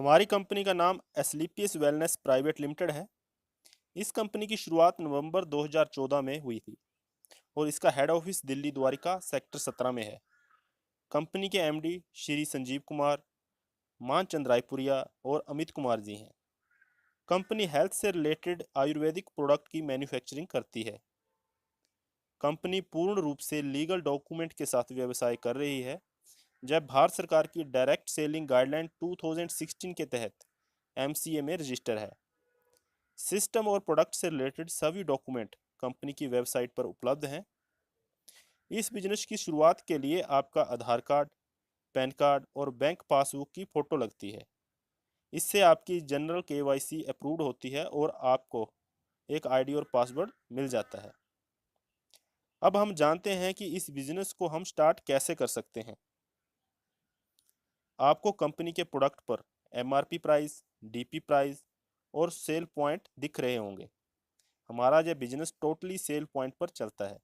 हमारी कंपनी का नाम एस्क्लेपियस वेलनेस प्राइवेट लिमिटेड है। इस कंपनी की शुरुआत नवंबर 2014 में हुई थी और इसका head office Delhi Dwarka sector 17 में है। कंपनी के एमडी श्री संजीव कुमार, मानचंद रायपुरिया और अमित कुमार जी हैं। कंपनी हेल्थ से रिलेटेड आयुर्वेदिक प्रोडक्ट की मैन्युफैक्चरिंग करती है। कंपनी पूर्ण रूप से लीगल डॉक्यूमेंट के साथ व्यवसाय कर रही है, जब भारत सरकार की डायरेक्ट सेलिंग गाइडलाइन 2016 के तहत एमसीए में रजिस्टर है। सिस्टम और प्रोडक्ट से रिलेटेड सभी डॉक्यूमेंट कंपनी की वेबसाइट पर उपलब्ध हैं। इस बिजनेस की शुरुआत के लिए आपका आधार कार्ड, पैन कार्ड और बैंक पासबुक की फ़ोटो लगती है। इससे आपकी जनरल केवाईसी अप्रूव्ड होती है और आपको एक आईडी और पासवर्ड मिल जाता है। अब हम जानते हैं कि इस बिजनेस को हम स्टार्ट कैसे कर सकते हैं। आपको कंपनी के प्रोडक्ट पर एमआरपी प्राइस, डीपी प्राइस और सेल पॉइंट दिख रहे होंगे। हमारा यह बिजनेस टोटली सेल पॉइंट पर चलता है।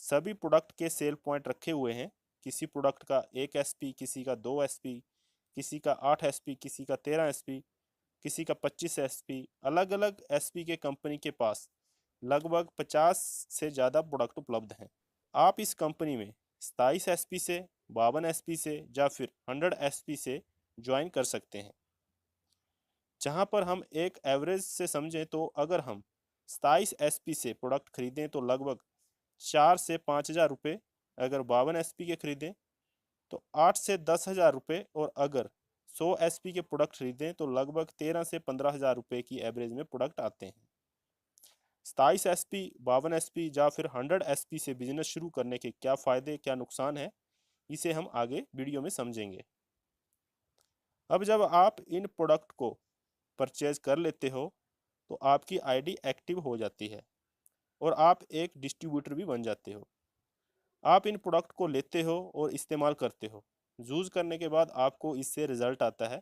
सभी प्रोडक्ट के सेल पॉइंट रखे हुए हैं। किसी प्रोडक्ट का 1 एसपी, किसी का 2 एसपी, किसी का 8 एसपी, किसी का 13 एसपी, किसी का 25 एसपी। अलग अलग एसपी के कंपनी के पास लगभग 50 से ज़्यादा प्रोडक्ट उपलब्ध हैं। आप इस कंपनी में 27 एसपी से, 52 एसपी से या फिर 100 एसपी से ज्वाइन कर सकते हैं। जहां पर हम एक एवरेज से समझें तो अगर हम 27 एसपी से प्रोडक्ट खरीदें तो लगभग 4 से 5 हज़ार रुपये, अगर 52 एसपी के खरीदें तो 8 से 10 हज़ार रुपये और अगर 100 एसपी के प्रोडक्ट खरीदें तो लगभग 13 से 15 हज़ार रुपये की एवरेज में प्रोडक्ट आते हैं। 27 एसपी, 52 एसपी या फिर 100 एसपी से बिजनेस शुरू करने के क्या फ़ायदे क्या नुकसान है, इसे हम आगे वीडियो में समझेंगे। अब जब आप इन प्रोडक्ट को परचेज कर लेते हो तो आपकी आईडी एक्टिव हो जाती है और आप एक डिस्ट्रीब्यूटर भी बन जाते हो। आप इन प्रोडक्ट को लेते हो और इस्तेमाल करते हो। यूज़ करने के बाद आपको इससे रिजल्ट आता है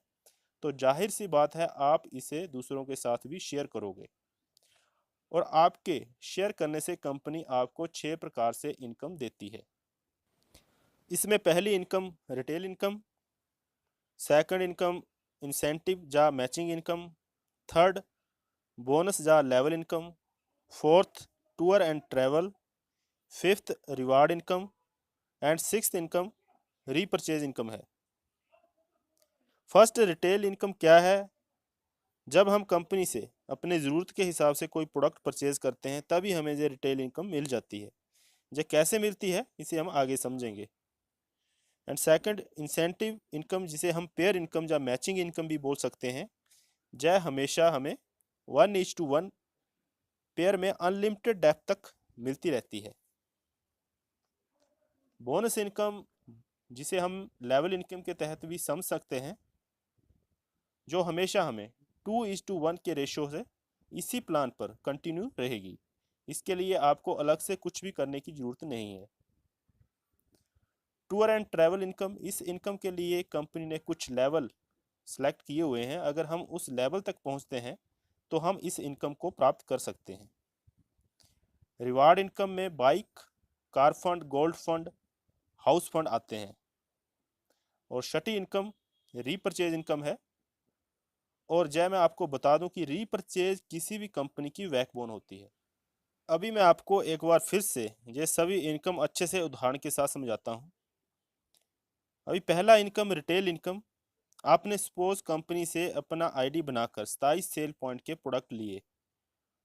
तो जाहिर सी बात है आप इसे दूसरों के साथ भी शेयर करोगे और आपके शेयर करने से कंपनी आपको 6 प्रकार से इनकम देती है। इसमें पहली income retail income, second income incentive या मैचिंग इनकम, थर्ड बोनस या level income, fourth tour and travel, fifth reward income and sixth income repurchase income है। फर्स्ट रिटेल इनकम क्या है? जब हम कंपनी से अपने ज़रूरत के हिसाब से कोई प्रोडक्ट परचेज करते हैं तभी हमें ये रिटेल इनकम मिल जाती है। ये कैसे मिलती है इसे हम आगे समझेंगे। एंड सेकंड इंसेंटिव इनकम, जिसे हम पेयर इनकम या मैचिंग इनकम भी बोल सकते हैं। यह हमेशा हमें 1:1 पेयर में अनलिमिटेड डेप्थ तक मिलती रहती है। बोनस इनकम, जिसे हम लेवल इनकम के तहत भी समझ सकते हैं, जो हमेशा हमें 2:1 के रेशो से इसी प्लान पर कंटिन्यू रहेगी। इसके लिए आपको अलग से कुछ भी करने की ज़रूरत नहीं है। टूर एंड ट्रैवल इनकम, इस इनकम के लिए कंपनी ने कुछ लेवल सेलेक्ट किए हुए हैं। अगर हम उस लेवल तक पहुंचते हैं तो हम इस इनकम को प्राप्त कर सकते हैं। रिवार्ड इनकम में bike, car fund, gold fund, house fund आते हैं। और छठी इनकम रीपरचेज इनकम है। और जय मैं आपको बता दूं कि रीपरचेज किसी भी कंपनी की बैकबोन होती है। अभी मैं आपको एक बार फिर से ये सभी इनकम अच्छे से उदाहरण के साथ समझाता हूं। अभी पहला इनकम रिटेल इनकम। आपने सपोज कंपनी से अपना आईडी बनाकर 27 सेल पॉइंट के प्रोडक्ट लिए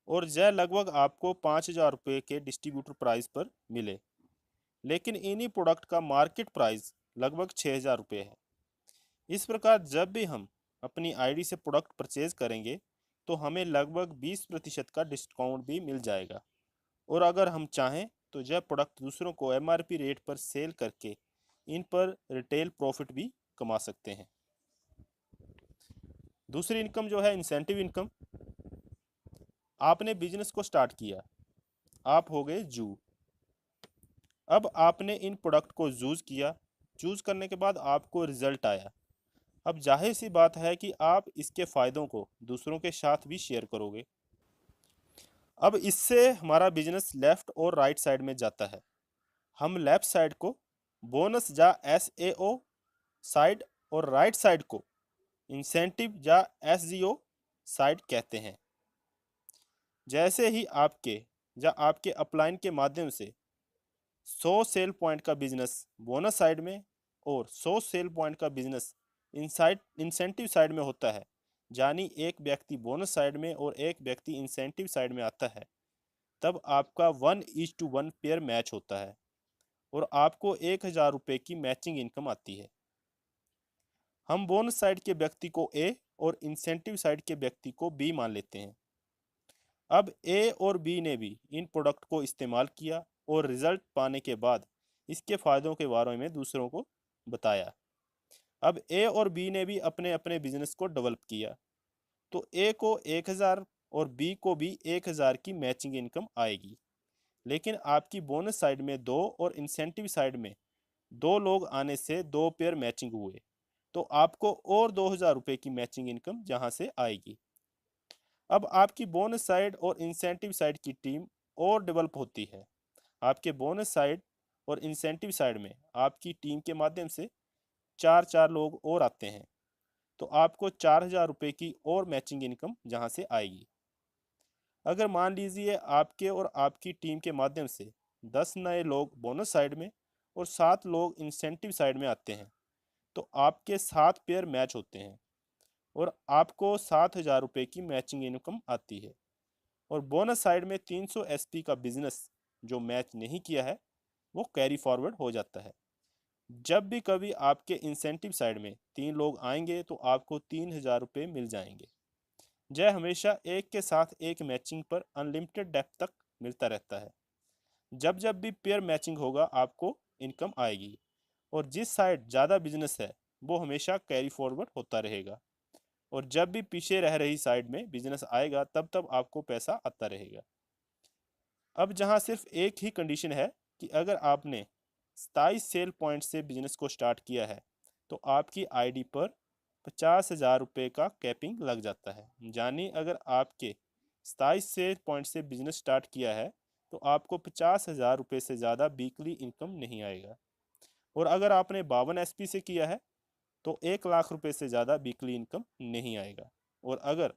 और यह लगभग आपको 5 हज़ार रुपये के डिस्ट्रीब्यूटर प्राइस पर मिले, लेकिन इन्हीं प्रोडक्ट का मार्केट प्राइस लगभग 6 हज़ार रुपये है। इस प्रकार जब भी हम अपनी आईडी से प्रोडक्ट परचेज करेंगे तो हमें लगभग 20% का डिस्काउंट भी मिल जाएगा और अगर हम चाहें तो यह प्रोडक्ट दूसरों को एमआरपी रेट पर सेल करके इन पर रिटेल प्रॉफिट भी कमा सकते हैं। दूसरी इनकम जो है इंसेंटिव इनकम। आपने बिजनेस को स्टार्ट किया, आप हो गए जू। अब आपने इन प्रोडक्ट को यूज़ किया, चूज़ करने के बाद आपको रिजल्ट आया। अब जाहिर सी बात है कि आप इसके फ़ायदों को दूसरों के साथ भी शेयर करोगे। अब इससे हमारा बिजनेस लेफ़्ट और राइट साइड में जाता है। हम लेफ़्ट साइड को बोनस या एसएओ साइड और राइट साइड को इंसेंटिव या एसजीओ साइड कहते हैं। जैसे ही आपके अपलाइन के माध्यम से 100 सेल पॉइंट का बिजनेस बोनस साइड में और 100 सेल पॉइंट का बिजनेस इंसेंटिव साइड में होता है, यानी एक व्यक्ति बोनस साइड में और एक व्यक्ति इंसेंटिव साइड में आता है, तब आपका 1:1 पेयर मैच होता है और आपको 1000 रुपये की मैचिंग इनकम आती है। हम बोनस साइड के व्यक्ति को ए और इंसेंटिव साइड के व्यक्ति को बी मान लेते हैं। अब ए और बी ने भी इन प्रोडक्ट को इस्तेमाल किया और रिजल्ट पाने के बाद इसके फ़ायदों के बारे में दूसरों को बताया। अब ए और बी ने भी अपने अपने बिजनेस को डेवलप किया, तो ए को 1000 और बी को भी 1000 की मैचिंग इनकम आएगी। लेकिन आपकी बोनस साइड में 2 और इंसेंटिव साइड में 2 लोग आने से 2 पेयर मैचिंग हुए, तो आपको और 2000 रुपये की मैचिंग इनकम जहां से आएगी। अब आपकी बोनस साइड और इंसेंटिव साइड की टीम और डेवलप होती है। आपके बोनस साइड और इंसेंटिव साइड में आपकी टीम के माध्यम से 4 लोग और आते हैं, तो आपको 4000 रुपये की और मैचिंग इनकम जहां से आएगी। अगर मान लीजिए आपके और आपकी टीम के माध्यम से 10 नए लोग बोनस साइड में और 7 लोग इंसेंटिव साइड में आते हैं, तो आपके 7 पेयर मैच होते हैं और आपको 7000 रुपये की मैचिंग इनकम आती है। और बोनस साइड में 300 एसपी का बिजनेस जो मैच नहीं किया है वो कैरी फॉरवर्ड हो जाता है। जब भी कभी आपके इंसेंटिव साइड में 3 लोग आएंगे तो आपको 3000 रुपये मिल जाएंगे। यह हमेशा एक के साथ एक मैचिंग पर अनलिमिटेड डेप्थ तक मिलता रहता है। जब जब भी पेयर मैचिंग होगा आपको इनकम आएगी और जिस साइड ज़्यादा बिजनेस है वो हमेशा कैरी फॉरवर्ड होता रहेगा और जब भी पीछे रह रही साइड में बिजनेस आएगा तब तब आपको पैसा आता रहेगा। अब जहां सिर्फ एक ही कंडीशन है कि अगर आपने 27 सेल पॉइंट से बिजनेस को स्टार्ट किया है तो आपकी आईडी पर 50,000 रुपये का कैपिंग लग जाता है। यानी अगर आपके 27 सेल पॉइंट से बिजनेस स्टार्ट किया है तो आपको 50,000 रुपये से ज़्यादा वीकली इनकम नहीं आएगा। और अगर आपने 52 एसपी से किया है तो 1 लाख रुपये से ज़्यादा वीकली इनकम नहीं आएगा। और अगर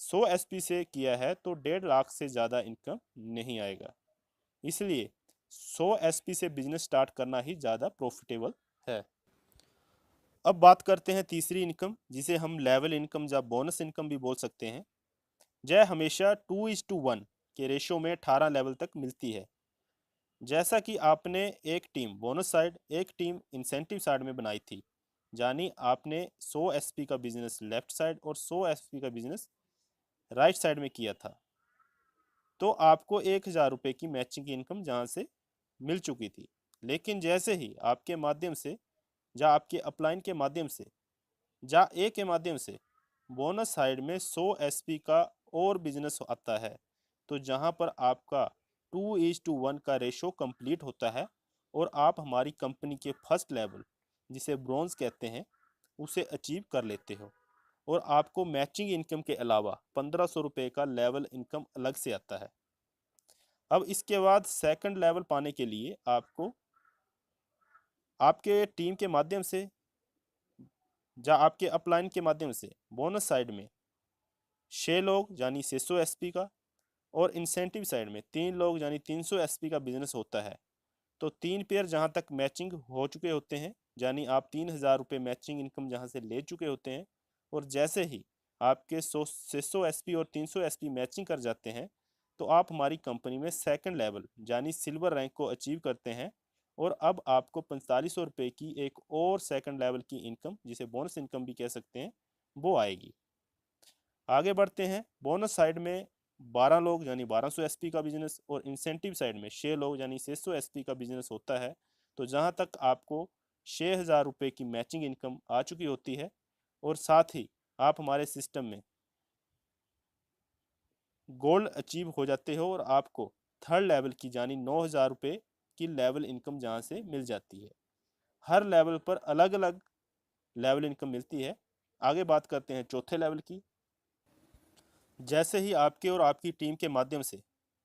100 एसपी से किया है तो 1.5 लाख से ज़्यादा इनकम नहीं आएगा। इसलिए 100 एसपी से बिजनेस स्टार्ट करना ही ज़्यादा प्रॉफिटेबल है। अब बात करते हैं तीसरी इनकम, जिसे हम लेवल इनकम या बोनस इनकम भी बोल सकते हैं। यह हमेशा 2:1 के रेशो में 18 लेवल तक मिलती है। जैसा कि आपने एक टीम बोनस साइड एक टीम इंसेंटिव साइड में बनाई थी, यानी आपने 100 एसपी का बिजनेस लेफ्ट साइड और 100 एसपी का बिजनेस राइट साइड में किया था, तो आपको 1000 रुपये की मैचिंग इनकम जहाँ से मिल चुकी थी। लेकिन जैसे ही आपके माध्यम से या आपके अपलाइन के माध्यम से या ए के माध्यम से बोनस साइड में 100 एसपी का और बिजनेस आता है, तो जहाँ पर आपका 2:1 का रेशो कंप्लीट होता है और आप हमारी कंपनी के फर्स्ट लेवल जिसे ब्रॉन्ज कहते हैं उसे अचीव कर लेते हो और आपको मैचिंग इनकम के अलावा 1500 रुपये का लेवल इनकम अलग से आता है। अब इसके बाद सेकंड लेवल पाने के लिए आपको आपके टीम के माध्यम से या आपके अपलाइन के माध्यम से बोनस साइड में 6 लोग यानी 600 एसपी का और इंसेंटिव साइड में 3 लोग यानी 300 एसपी का बिजनेस होता है, तो 3 पेयर जहां तक मैचिंग हो चुके होते हैं, यानी आप 3000 रुपये मैचिंग इनकम जहां से ले चुके होते हैं और जैसे ही आपके 600 एसपी और 300 एसपी मैचिंग कर जाते हैं तो आप हमारी कंपनी में सेकंड लेवल यानी सिल्वर रैंक को अचीव करते हैं और अब आपको 4500 रुपये की एक और सेकंड लेवल की इनकम, जिसे बोनस इनकम भी कह सकते हैं, वो आएगी। आगे बढ़ते हैं। बोनस साइड में 12 लोग यानी 1200 एसपी का बिजनेस और इंसेंटिव साइड में 6 लोग यानी 600 एसपी का बिजनेस होता है, तो जहां तक आपको 6000 रुपये की मैचिंग इनकम आ चुकी होती है और साथ ही आप हमारे सिस्टम में गोल्ड अचीव हो जाते हो और आपको थर्ड लेवल की यानी 9000 रुपये की लेवल इनकम जहाँ से मिल जाती है। हर लेवल पर अलग अलग लेवल इनकम मिलती है। आगे बात करते हैं चौथे लेवल की। जैसे ही आपके और आपकी टीम के माध्यम से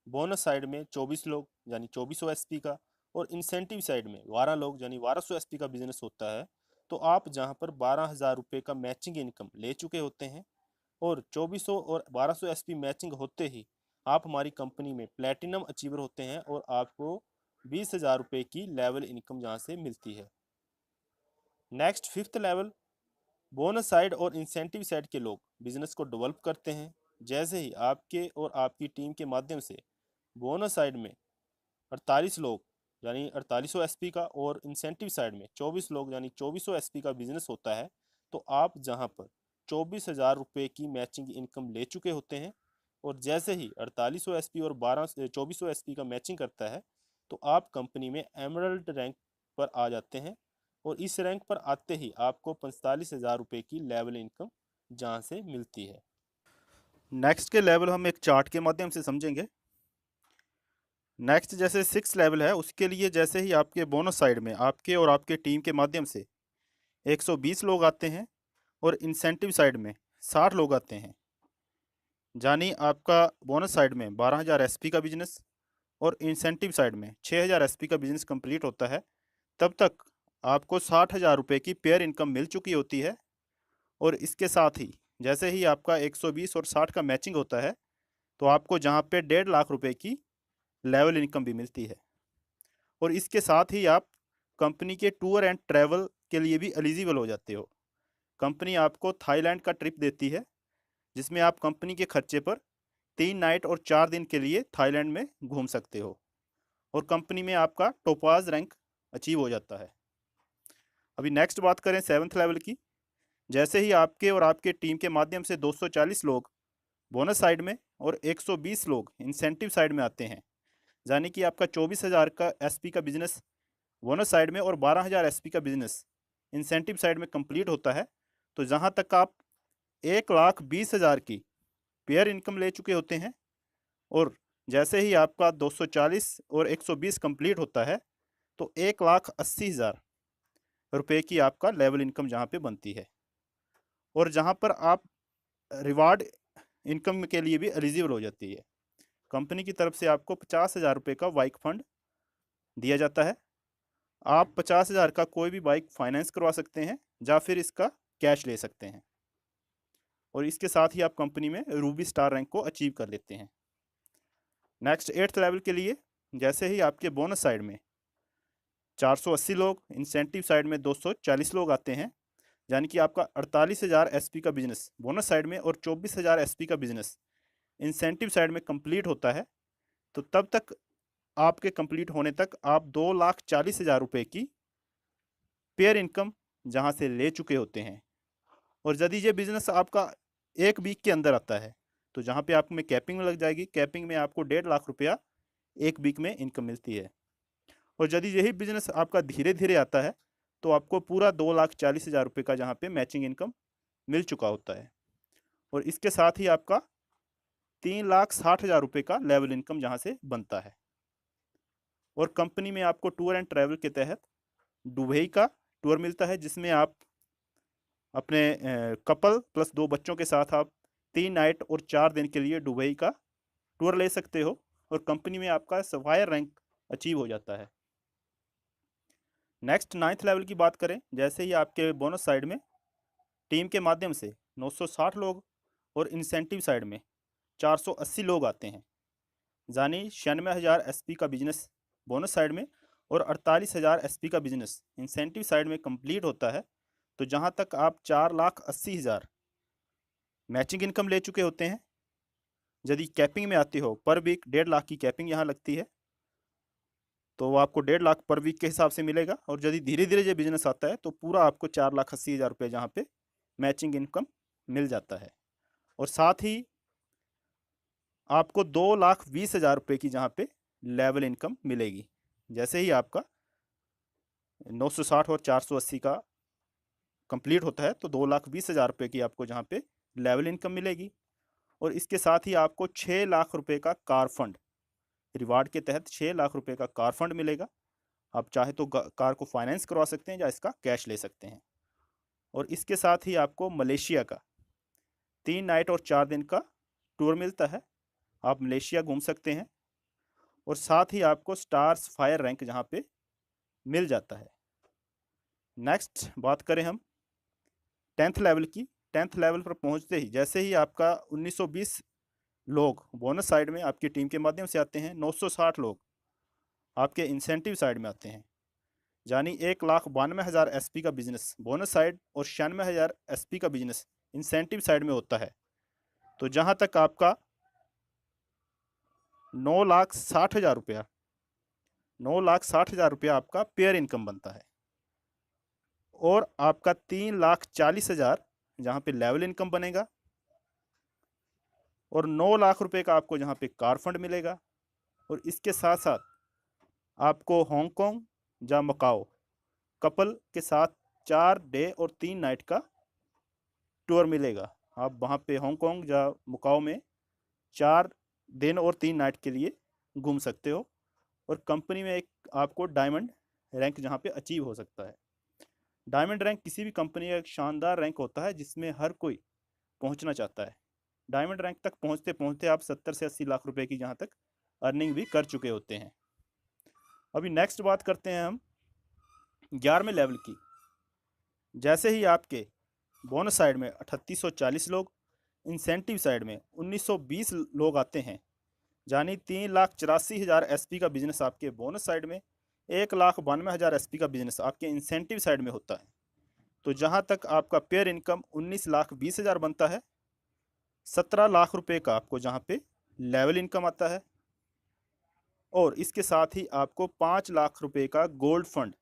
बोनस साइड में 24 लोग यानी 2400 एसपी का और इंसेंटिव साइड में 12 लोग यानी 1200 एसपी का बिजनेस होता है, तो आप जहां पर 12,000 रुपये का मैचिंग इनकम ले चुके होते हैं और 2400 और 1200 एसपी मैचिंग होते ही आप हमारी कंपनी में प्लेटिनम अचीवर होते हैं और आपको 20,000 रुपये की लेवल इनकम जहां से मिलती है। Next fifth level, bonus side और इंसेंटिव साइड के लोग बिजनेस को डेवलप करते हैं। जैसे ही आपके और आपकी टीम के माध्यम से बोनस साइड में 48 लोग यानी 4800 एसपी का और इंसेंटिव साइड में 24 लोग यानी 2400 एसपी का बिजनेस होता है, तो आप जहां पर 24,000 रुपये की मैचिंग इनकम ले चुके होते हैं और जैसे ही 4800 एसपी और 2400 एसपी का मैचिंग करता है तो आप कंपनी में एमरल्ड रैंक पर आ जाते हैं और इस रैंक पर आते ही आपको 45,000 रुपये की लेवल इनकम जहां से मिलती है। नेक्स्ट के लेवल हम एक चार्ट के माध्यम से समझेंगे। नेक्स्ट जैसे 6 लेवल है उसके लिए जैसे ही आपके बोनस साइड में आपके और आपके टीम के माध्यम से 120 लोग आते हैं और इंसेंटिव साइड में 60 लोग आते हैं, यानी आपका बोनस साइड में 12,000 एसपी का बिजनेस और इंसेंटिव साइड में 6,000 एसपी का बिजनेस कंप्लीट होता है, तब तक आपको 60,000 रुपये की पेयर इनकम मिल चुकी होती है। और इसके साथ ही जैसे ही आपका 120 और 60 का मैचिंग होता है तो आपको जहाँ पे 1.5 लाख रुपए की लेवल इनकम भी मिलती है। और इसके साथ ही आप कंपनी के टूर एंड ट्रैवल के लिए भी एलिजिबल हो जाते हो। कंपनी आपको थाईलैंड का ट्रिप देती है जिसमें आप कंपनी के खर्चे पर 3 नाइट और 4 दिन के लिए थाईलैंड में घूम सकते हो और कंपनी में आपका टोपाज रैंक अचीव हो जाता है। अभी नेक्स्ट बात करें 7th लेवल की। जैसे ही आपके और आपके टीम के माध्यम से 240 लोग बोनस साइड में और 120 लोग इंसेंटिव साइड में आते हैं, यानी कि आपका 24,000 का एसपी का बिजनेस बोनस साइड में और 12,000 एसपी का बिजनेस इंसेंटिव साइड में कंप्लीट होता है, तो जहां तक आप 1,20,000 की पेयर इनकम ले चुके होते हैं और जैसे ही आपका 240 और 120 कंप्लीट होता है तो 1,80,000 रुपये की आपका लेवल इनकम जहाँ पे बनती है। और जहाँ पर आप रिवार्ड इनकम के लिए भी एलिजिबल हो जाती है। कंपनी की तरफ से आपको 50,000 रुपये का बाइक फंड दिया जाता है। आप 50,000 का कोई भी बाइक फाइनेंस करवा सकते हैं या फिर इसका कैश ले सकते हैं और इसके साथ ही आप कंपनी में रूबी स्टार रैंक को अचीव कर लेते हैं। नेक्स्ट 8th लेवल के लिए जैसे ही आपके बोनस साइड में 480 लोग इंसेंटिव साइड में 240 लोग आते हैं, यानी कि आपका 48,000 एसपी का बिजनेस बोनस साइड में और 24,000 एसपी का बिजनेस इंसेंटिव साइड में कंप्लीट होता है, तो तब तक आपके कंप्लीट होने तक आप 2,40,000 रुपये की पेयर इनकम जहां से ले चुके होते हैं। और यदि ये बिजनेस आपका 1 वीक के अंदर आता है तो जहाँ पे आप में कैपिंग लग जाएगी, कैपिंग में आपको 1.5 लाख रुपया 1 वीक में इनकम मिलती है। और यदि यही बिजनेस आपका धीरे धीरे आता है तो आपको पूरा 2,40,000 रुपये का जहाँ पे मैचिंग इनकम मिल चुका होता है और इसके साथ ही आपका 3,60,000 रुपये का लेवल इनकम जहाँ से बनता है। और कंपनी में आपको टूर एंड ट्रैवल के तहत दुबई का टूर मिलता है जिसमें आप अपने कपल प्लस 2 बच्चों के साथ आप 3 नाइट और 4 दिन के लिए दुबई का टूर ले सकते हो और कंपनी में आपका सफायर रैंक अचीव हो जाता है। नेक्स्ट 9th लेवल की बात करें, जैसे ही आपके बोनस साइड में टीम के माध्यम से 960 लोग और इंसेंटिव साइड में 480 लोग आते हैं, यानी 96,000 एसपी का बिजनेस बोनस साइड में और 48,000 एसपी का बिजनेस इंसेंटिव साइड में कंप्लीट होता है, तो जहां तक आप 4,80,000 मैचिंग इनकम ले चुके होते हैं। यदि कैपिंग में आती हो पर वीक 1.5 लाख की कैपिंग यहाँ लगती है तो वो आपको 1.5 लाख पर वीक के हिसाब से मिलेगा। और यदि धीरे धीरे ये बिजनेस आता है तो पूरा आपको 4,80,000 रुपये जहाँ पे मैचिंग इनकम मिल जाता है। और साथ ही आपको 2,20,000 रुपये की जहाँ पे लेवल इनकम मिलेगी। जैसे ही आपका 960 और 480 का कंप्लीट होता है तो 2,20,000 रुपये की आपको जहाँ पे लेवल इनकम मिलेगी। और इसके साथ ही आपको 6 लाख रुपए का कार फंड रिवार्ड के तहत 6 लाख रुपए का कार फंड मिलेगा। आप चाहे तो कार को फाइनेंस करवा सकते हैं या इसका कैश ले सकते हैं। और इसके साथ ही आपको मलेशिया का 3 नाइट और 4 दिन का टूर मिलता है, आप मलेशिया घूम सकते हैं। और साथ ही आपको स्टार्स फायर रैंक जहाँ पे मिल जाता है। नेक्स्ट बात करें हम 10th लेवल की। 10th लेवल पर पहुंचते ही जैसे ही आपका 1920 लोग बोनस साइड में आपकी टीम के माध्यम से आते हैं, 960 लोग आपके इंसेंटिव साइड में आते हैं, यानी 1,92,000 एसपी का बिजनेस बोनस साइड और 96,000 एसपी का बिजनेस इंसेंटिव साइड में होता है। तो जहां तक आपका 9,60,000 रुपया 9,60,000 रुपया आपका पेयर इनकम बनता है, और आपका 3,40,000 जहाँ पे लेवल इनकम बनेगा, और 9 लाख रुपए का आपको जहाँ पे कार फंड मिलेगा। और इसके साथ साथ आपको हांगकांग या मकाओ कपल के साथ 4 डे और 3 नाइट का टूर मिलेगा। आप वहाँ पे हांगकांग या मकाओ में 4 दिन और 3 नाइट के लिए घूम सकते हो, और कंपनी में एक आपको डायमंड रैंक जहाँ पे अचीव हो सकता है। डायमंड रैंक किसी भी कंपनी का एक शानदार रैंक होता है जिसमें हर कोई पहुंचना चाहता है। डायमंड रैंक तक पहुंचते पहुंचते आप 70 से 80 लाख रुपए की जहां तक अर्निंग भी कर चुके होते हैं। अभी नेक्स्ट बात करते हैं हम 11वें लेवल की। जैसे ही आपके बोनस साइड में 3840 लोग, इंसेंटिव साइड में 1920 लोग आते हैं, यानी 3,84,000 एसपी का बिजनेस आपके बोनस साइड में, 1,92,000 एसपी का बिजनेस आपके इंसेंटिव साइड में होता है। तो जहां तक आपका पेयर इनकम 19,20,000 बनता है, 17 लाख रुपए का आपको जहाँ पे लेवल इनकम आता है, और इसके साथ ही आपको 5 लाख रुपए का गोल्ड फंड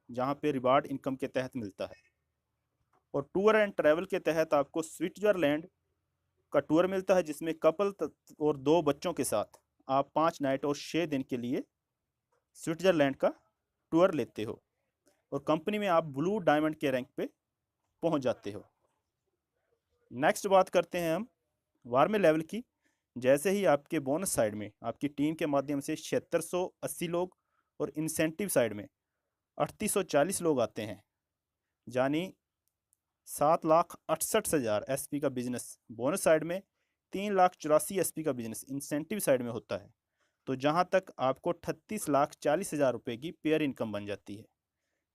जहाँ पे रिवार्ड इनकम के तहत मिलता है। और टूर एंड ट्रैवल के तहत आपको स्विट्जरलैंड का टूर मिलता है, जिसमें कपल और 2 बच्चों के साथ आप 5 नाइट और 6 दिन के लिए स्विट्जरलैंड का टूर लेते हो, और कंपनी में आप ब्लू डायमंड के रैंक पे पहुंच जाते हो। नेक्स्ट बात करते हैं हम 12वें लेवल की। जैसे ही आपके बोनस साइड में आपकी टीम के माध्यम से 7680 लोग और इंसेंटिव साइड में 3840 लोग आते हैं, यानी 7,68,000 एसपी का बिजनेस बोनस साइड में, 3,84,000 एसपी का बिजनेस इंसेंटिव साइड में होता है। तो जहां तक आपको 38,40,000 रुपए की पेयर इनकम बन जाती है।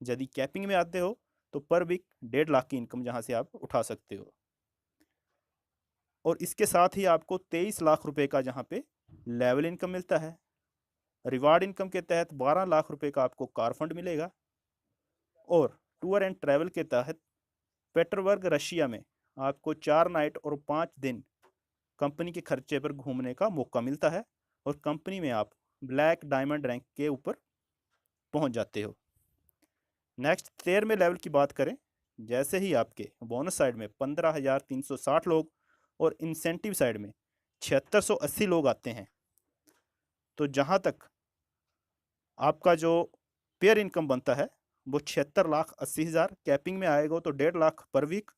यदि कैपिंग में आते हो तो पर वीक 1.5 लाख की इनकम जहां से आप उठा सकते हो। और इसके साथ ही आपको 23 लाख रुपए का जहाँ पे लेवल इनकम मिलता है। रिवार्ड इनकम के तहत 12 लाख रुपए का आपको कार फंड मिलेगा, और टूर एंड ट्रैवल के तहत पेटरबर्ग रशिया में आपको 4 नाइट और 5 दिन कंपनी के खर्चे पर घूमने का मौका मिलता है, और कंपनी में आप ब्लैक डायमंड रैंक के ऊपर पहुंच जाते हो। नेक्स्ट 13वें लेवल की बात करें। जैसे ही आपके बोनस साइड में 15,360 लोग और इंसेंटिव साइड में 7680 लोग आते हैं, तो जहां तक आपका जो पेयर इनकम बनता है वो 76,80,000, कैपिंग में आएगा तो 1.5 लाख पर वीक,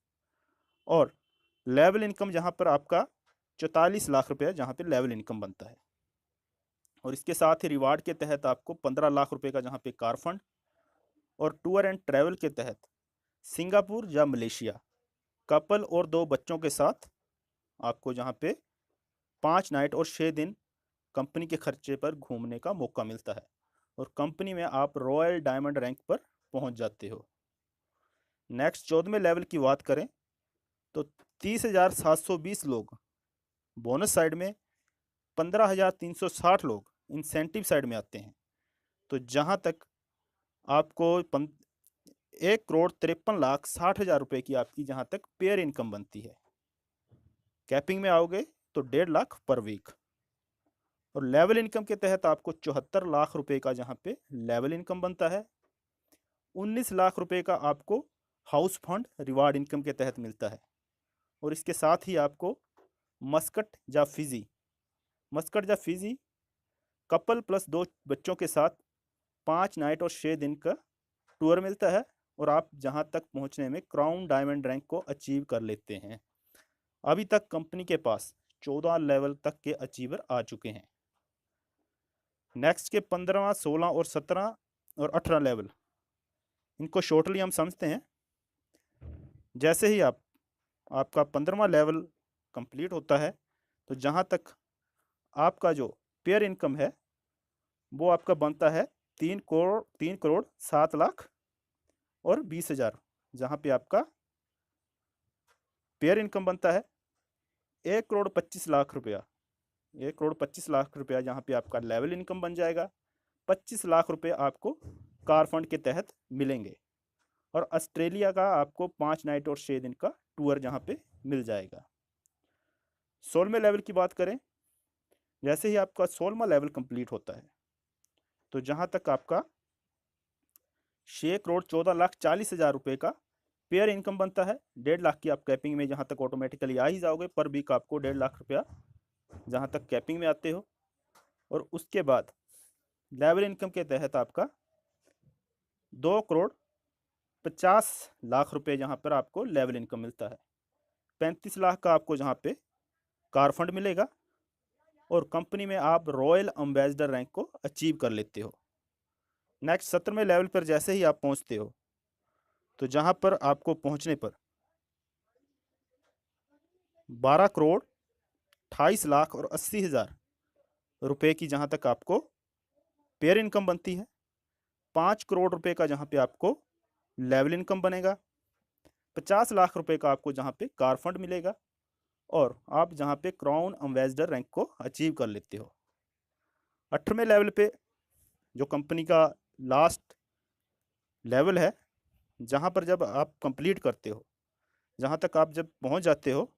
और लेवल इनकम जहां पर आपका 44 लाख रुपया जहां पे लेवल इनकम बनता है। और इसके साथ ही रिवार्ड के तहत आपको 15 लाख रुपए का जहां पे कार फंड, और टूर एंड ट्रैवल के तहत सिंगापुर या मलेशिया कपल और 2 बच्चों के साथ आपको जहाँ पे 5 नाइट और 6 दिन कंपनी के खर्चे पर घूमने का मौका मिलता है, और कंपनी में आप रॉयल डायमंड रैंक पर पहुंच जाते हो। नेक्स्ट 14वें लेवल की बात करें तो 30,720 लोग बोनस साइड में, 15,360 लोग इंसेंटिव साइड में आते हैं। तो जहाँ तक आपको 1,53,60,000 रुपए की आपकी जहाँ तक पेयर इनकम बनती है। कैपिंग में आओगे तो 1.5 लाख पर वीक, और लेवल इनकम के तहत आपको 74 लाख रुपए का जहाँ पे लेवल इनकम बनता है। 19 लाख रुपए का आपको हाउस फंड रिवार्ड इनकम के तहत मिलता है, और इसके साथ ही आपको मस्कट या फिजी कपल प्लस 2 बच्चों के साथ 5 नाइट और 6 दिन का टूर मिलता है, और आप जहां तक पहुंचने में क्राउन डायमंड रैंक को अचीव कर लेते हैं। अभी तक कंपनी के पास 14 लेवल तक के अचीवर आ चुके हैं। नेक्स्ट के 15, 16 और 17 और 18 लेवल, इनको शॉर्टली हम समझते हैं। जैसे ही आपका 15वां लेवल कंप्लीट होता है, तो जहाँ तक आपका जो पेयर इनकम है वो आपका बनता है 3 करोड़ 7 लाख और 20,000 जहाँ पे आपका पेयर इनकम बनता है 1,25,00,000 रुपया। 1,25,00,000 रुपया जहाँ पे आपका लेवल इनकम बन जाएगा। 25,00,000 रुपये आपको कार फंड के तहत मिलेंगे। और ऑस्ट्रेलिया का आपको 5 नाइट और 6 दिन का टूर जहाँ पे मिल जाएगा। 16वें लेवल की बात करें, जैसे ही आपका 16वां लेवल कंप्लीट होता है तो जहाँ तक आपका 6,14,40,000 रुपये का पेयर इनकम बनता है। 1.5 लाख की आप कैपिंग में जहाँ तक ऑटोमेटिकली आ ही जाओगे, पर वीक आपको 1.5 लाख रुपया जहाँ तक कैपिंग में आते हो। और उसके बाद लेवल इनकम के तहत आपका 2,50,00,000 रुपये जहाँ पर आपको लेवल इनकम मिलता है। 35 लाख का आपको जहाँ पे कार फंड मिलेगा और कंपनी में आप रॉयल एम्बेसडर रैंक को अचीव कर लेते हो। नेक्स्ट 17वें लेवल पर जैसे ही आप पहुँचते हो तो जहाँ पर आपको पहुँचने पर 12,28,80,000 रुपये की जहाँ तक आपको पेयर इनकम बनती है। 5 करोड़ रुपए का जहाँ पे आपको लेवल इनकम बनेगा। 50 लाख रुपए का आपको जहाँ पे कार फंड मिलेगा और आप जहाँ पे क्राउन एम्बेसडर रैंक को अचीव कर लेते हो। 18वें लेवल पे जो कंपनी का लास्ट लेवल है, जहाँ पर जब आप कंप्लीट करते हो, जहाँ तक आप जब पहुँच जाते हो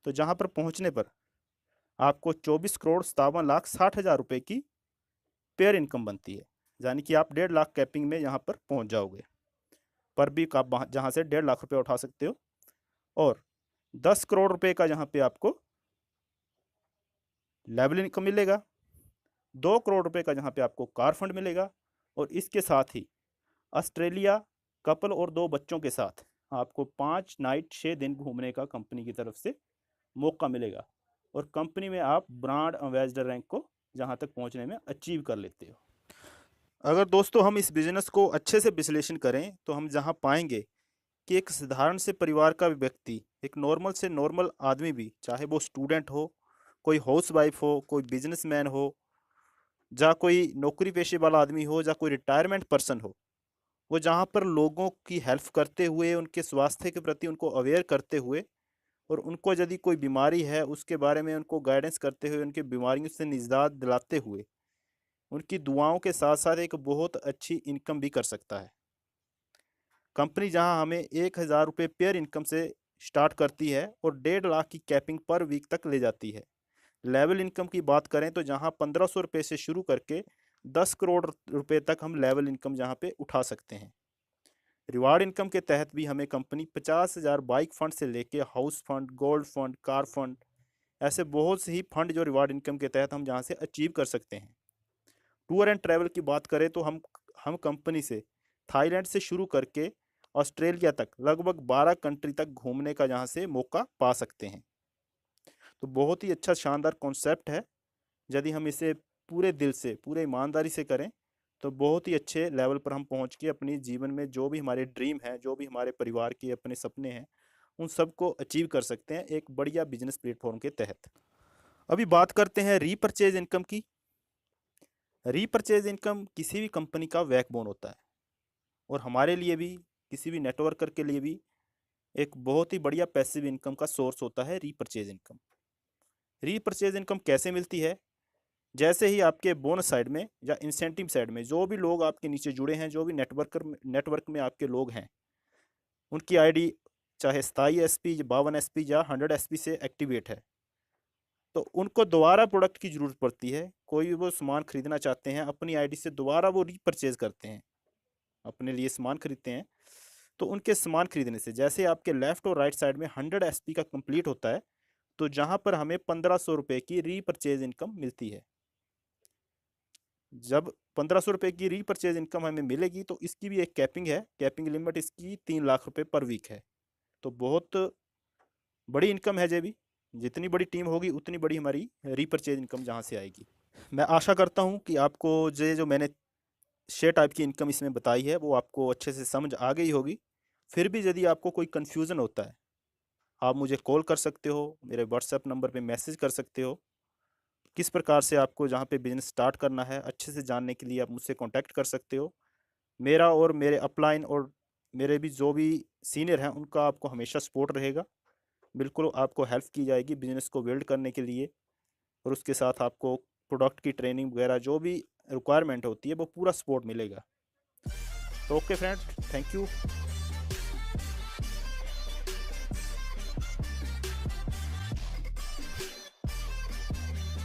तो जहाँ पर पहुँचने पर आपको 24,57,60,000 रुपये की पेयर इनकम बनती है। यानी कि आप 1.5 लाख कैपिंग में यहाँ पर पहुँच जाओगे। पर वीक आप जहाँ से 1.5 लाख रुपये उठा सकते हो। और 10 करोड़ रुपए का जहाँ पे आपको लेवल इनकम मिलेगा। 2 करोड़ रुपए का जहाँ पे आपको कार फंड मिलेगा। और इसके साथ ही ऑस्ट्रेलिया कपल और 2 बच्चों के साथ आपको 5 नाइट 6 दिन घूमने का कंपनी की तरफ से मौका मिलेगा। और कंपनी में आप ब्रांड एम्बेसडर रैंक को जहाँ तक पहुँचने में अचीव कर लेते हो। अगर दोस्तों हम इस बिजनेस को अच्छे से विश्लेषण करें तो हम जहाँ पाएंगे कि एक साधारण से परिवार का व्यक्ति, एक नॉर्मल से नॉर्मल आदमी भी, चाहे वो स्टूडेंट हो, कोई हाउसवाइफ हो, कोई बिजनेसमैन हो, या कोई नौकरी पेशे वाला आदमी हो, या कोई रिटायरमेंट पर्सन हो, वो जहाँ पर लोगों की हेल्प करते हुए, उनके स्वास्थ्य के प्रति उनको अवेयर करते हुए और उनको यदि कोई बीमारी है उसके बारे में उनको गाइडेंस करते हुए, उनकी बीमारियों से निजात दिलाते हुए, उनकी दुआओं के साथ साथ एक बहुत अच्छी इनकम भी कर सकता है। कंपनी जहां हमें 1,000 रुपये पेयर इनकम से स्टार्ट करती है और 1.5 लाख की कैपिंग पर वीक तक ले जाती है। लेवल इनकम की बात करें तो जहां 1,500 रुपये से शुरू करके 10 करोड़ रुपए तक हम लेवल इनकम जहां पे उठा सकते हैं। रिवार्ड इनकम के तहत भी हमें कंपनी 50,000 बाइक फंड से लेके house fund, gold fund, car fund, ऐसे बहुत से ही फंड जो रिवार्ड इनकम के तहत हम जहाँ से अचीव कर सकते हैं। टूर एंड ट्रैवल की बात करें तो हम कंपनी से थाईलैंड से शुरू करके ऑस्ट्रेलिया तक लगभग 12 कंट्री तक घूमने का जहाँ से मौका पा सकते हैं। तो बहुत ही अच्छा शानदार कॉन्सेप्ट है। यदि हम इसे पूरे दिल से, पूरे ईमानदारी से करें तो बहुत ही अच्छे लेवल पर हम पहुँच के अपनी जीवन में जो भी हमारे ड्रीम है, जो भी हमारे परिवार के अपने सपने हैं, उन सबको अचीव कर सकते हैं एक बढ़िया बिजनेस प्लेटफॉर्म के तहत। अभी बात करते हैं रीपरचेज इनकम की। रीपरचेज इनकम किसी भी कंपनी का बैकबोन होता है और हमारे लिए भी, किसी भी नेटवर्कर के लिए भी एक बहुत ही बढ़िया पैसिव इनकम का सोर्स होता है रीपरचेज इनकम। रीपरचेज इनकम कैसे मिलती है? जैसे ही आपके बोनस साइड में या इंसेंटिव साइड में जो भी लोग आपके नीचे जुड़े हैं, जो भी नेटवर्क में आपके लोग हैं, उनकी आईडी चाहे 27 SP, 52 SP या 100 SP से एक्टिवेट है, तो उनको दोबारा प्रोडक्ट की ज़रूरत पड़ती है। कोई भी वो सामान खरीदना चाहते हैं, अपनी आईडी से दोबारा वो रीपरचेज करते हैं, अपने लिए सामान खरीदते हैं। तो उनके सामान खरीदने से जैसे आपके लेफ्ट और राइट साइड में 100 SP का कंप्लीट होता है, तो जहाँ पर हमें 1,500 रुपये की रीपरचेज इनकम मिलती है। जब 1,500 रुपये की रीपरचेज इनकम हमें मिलेगी तो इसकी भी एक कैपिंग है। कैपिंग लिमिट इसकी 3 लाख रुपये पर वीक है। तो बहुत बड़ी इनकम है। जे भी जितनी बड़ी टीम होगी उतनी बड़ी हमारी रीपरचेज इनकम जहाँ से आएगी। मैं आशा करता हूँ कि आपको जो मैंने शेयर टाइप की इनकम इसमें बताई है वो आपको अच्छे से समझ आ गई होगी। फिर भी यदि आपको कोई कन्फ्यूज़न होता है, आप मुझे कॉल कर सकते हो, मेरे व्हाट्सएप नंबर पे मैसेज कर सकते हो। किस प्रकार से आपको जहाँ पे बिज़नेस स्टार्ट करना है अच्छे से जानने के लिए आप मुझसे कांटेक्ट कर सकते हो। मेरा और मेरे अपलाइन और मेरे भी जो भी सीनियर हैं उनका आपको हमेशा सपोर्ट रहेगा। बिल्कुल आपको हेल्प की जाएगी बिजनेस को बिल्ड करने के लिए, और उसके साथ आपको प्रोडक्ट की ट्रेनिंग वगैरह जो भी रिक्वायरमेंट होती है वो पूरा सपोर्ट मिलेगा। तो ओके फ्रेंड, थैंक यू।